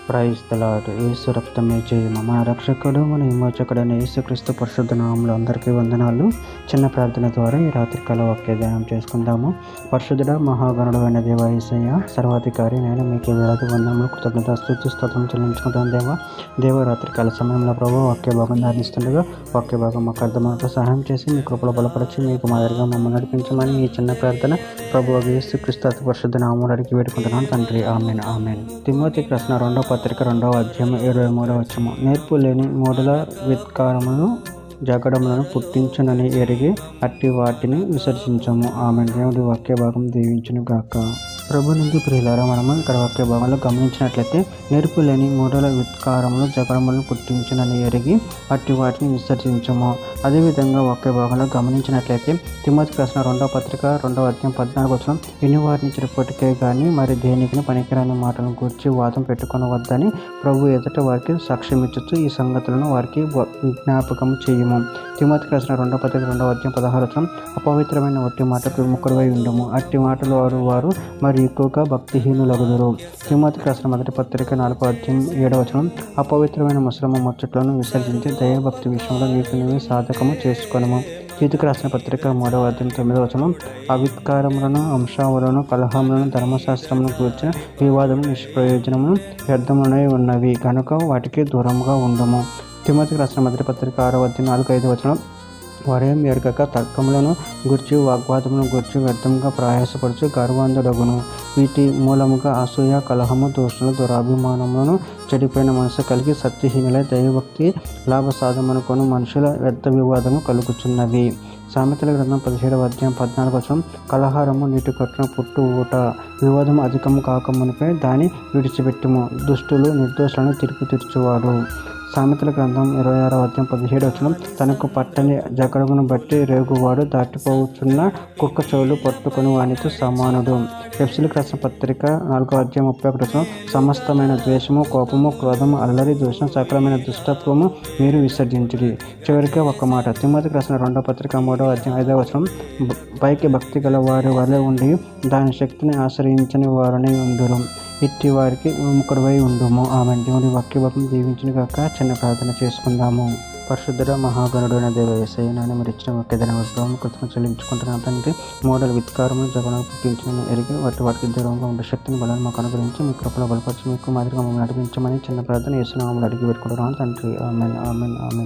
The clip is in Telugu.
Praise the lord. యేసు రక్తమే జయము. మన రక్షకుడు మన విమోచకుడైన యేసుక్రీస్తు పరిశుద్ధ నామములో అందరికీ వందనాలు. చిన్న ప్రార్థన ద్వారా ఈ రాత్రికాల వాక్య ధ్యానం చేసుకుందాము. పరిశుద్ధుడ మహాగణుడు అయిన దేవ యేసయ్య, సర్వాధికారి నేను మీకు వేలాది వందనములు కృతజ్ఞత స్తుతి స్తోత్రం చెల్లించుకుంటాను. దేవ రాత్రికాల సమయంలో ప్రభు వాక్య భాగం ధ్యానిస్తుండగా వాక్య భాగం మాకు అర్థమవుతూ సహాయం చేసి మీ కృపలో బలపరిచి మీకు మాదిరిగా మమ్మల్ని నడిపించమని ఈ చిన్న ప్రార్థన ప్రభు యేసుక్రీస్తు అతి పరిశుద్ధ నామములో అడిగి వేడుకుంటున్నాను తండ్రి. ఆమేన్ ఆమేన్. తిమోతికి రాసిన 2వ పత్రిక 2వ అధ్యాయం 23వ వచనం. నేర్పు లేని మూఢుల విత్కారములను జగడములను పుట్టించునని ఎరిగి అట్టి వాటిని విసర్జించము. ఆమేన్. దేవుడి వాక్య భాగం దీవించును గాక. ప్రభు నుండి ప్రియులారా, మనము ఇక్కడ వాక్య భాగంలో గమనించినట్లయితే నేర్పు లేని మూఢుల విత్కారములు జగడములను పుట్టించునని ఎరిగి అట్టి వాటిని విసర్జించము. అదేవిధంగా వాక్య భాగంలో గమనించినట్లయితే తిమోతికి రాసిన 2వ పత్రిక 2వ అధ్యాయం 14వ వచనం. విని వారిని చిరుపటికే కానీ మరి దేనికి పనికిరాని మాటలను గూర్చి వాదం పెట్టుకొనవద్దని ప్రభు ఎదుట వారికి సాక్ష్యం ఇచ్చొచ్చు ఈ సంగతులను వారికి జ్ఞాపకము చేయము. తిమోతికి రాసిన 2వ పత్రిక 2వ అధ్యాయం 16వ వచనం. అపవిత్రమైన ఒట్టి మాటకు విముఖుడై ఉండుము. అట్టి మాటలు వారు మరి ఎక్కువగా భక్తిహీనులగుదురు. తిమోతికి రాసిన 1వ పత్రిక 4వ అధ్యాయం 7వ వచనం. అపవిత్రమైన ముసలమ ముచ్చట్లను విసర్జించి దైవభక్తి విషయంలో నీకు నీవే సాధకము చేసుకొనుము. తీతుకు రాసిన పత్రిక 3వ అధ్యాయం 9వ వచనం. అవిత్కారములను, అంశావులను, కలహములను, ధర్మశాస్త్రమును కూర్చిన వివాదము నిష్ప్రయోజనము వ్యర్థమునై ఉన్నవి కనుక వాటికి దూరంగా ఉండము. తిమోతికి రాసిన 1వ పత్రిక 6వ అధ్యాయం 4-5 వచనం. వారేం ఎరగక తర్కములను గూర్చి వాగ్వాదములను గూర్చి వ్యర్థంగా ప్రయాసపరచు గర్వాంధుడగును. వీటి మూలముగా అసూయ, కలహము, దోషులు, దురాభిమానములను, చెడిపోయిన మనసు కలిగి సత్యహీనులై దైవభక్తి లాభసాధమనుకొను మనుషుల వ్యర్థ వివాదము కలుగుచున్నవి. సామెతల గ్రంథం 17వ అధ్యాయం 14వ వచనం. కలహారము నీటి కట్టున పుట్టు ఊట, వివాదము అధికము కాకమునిపై దాన్ని విడిచిపెట్టుము. దుష్టులు నిర్దోషులను తీర్పు తీర్చువాడు. సామెతల గ్రంథం 26వ అధ్యాయం 17వ వచనం. తనకు పట్టని జగడమును బట్టి రేగువాడు దాటిపోతున్న కుక్క చెవులు పట్టుకుని వానితో సమానుడు. ఎఫెసీయులకు రాసిన పత్రిక 4వ అధ్యాయం 31వ వచనం. సమస్తమైన ద్వేషము, కోపము, క్రోధము, అల్లరి, దోషం, సకలమైన దుష్టత్వము మీరు విసర్జించుడి. చివరిగా ఒక మాట. తిమోతికి రాసిన 2వ పత్రిక 3వ అధ్యాయం 5వ వచనం. పైకి భక్తి గల వారి వలె ఉండి దాని శక్తిని ఆశ్రయించని వారని ఉందురు. ఇట్టి వారికి విముఖుడై ఉండుము. ఆమె. దేవుడి వాక్యభాగం దీవించును గాక. చిన్న ప్రార్థన చేసుకుందాము. పరిశుద్ధుడ మహాగణుడైన దేవ యేసయ్య, నాయన మీరు ఇచ్చిన వాక్య కృతజ్ఞతలు చెల్లించుకుంటున్నాను తండ్రి. మూడల విత్కారములు జగడములను పుట్టించిన ఎరిగి వాటికి దూరంగా ఉండే శక్తిని బలాన్ని మాకు అనుగ్రహించి మీ కృపలో బలపరిచి మీకు మాదిరిగా మమ్మల్ని నడిపించమని చిన్న ప్రార్థన యేసు నామములో అడిగి పెట్టుకుంటున్నాను తండ్రి. ఆమేన్ ఆమేన్ ఆమేన్.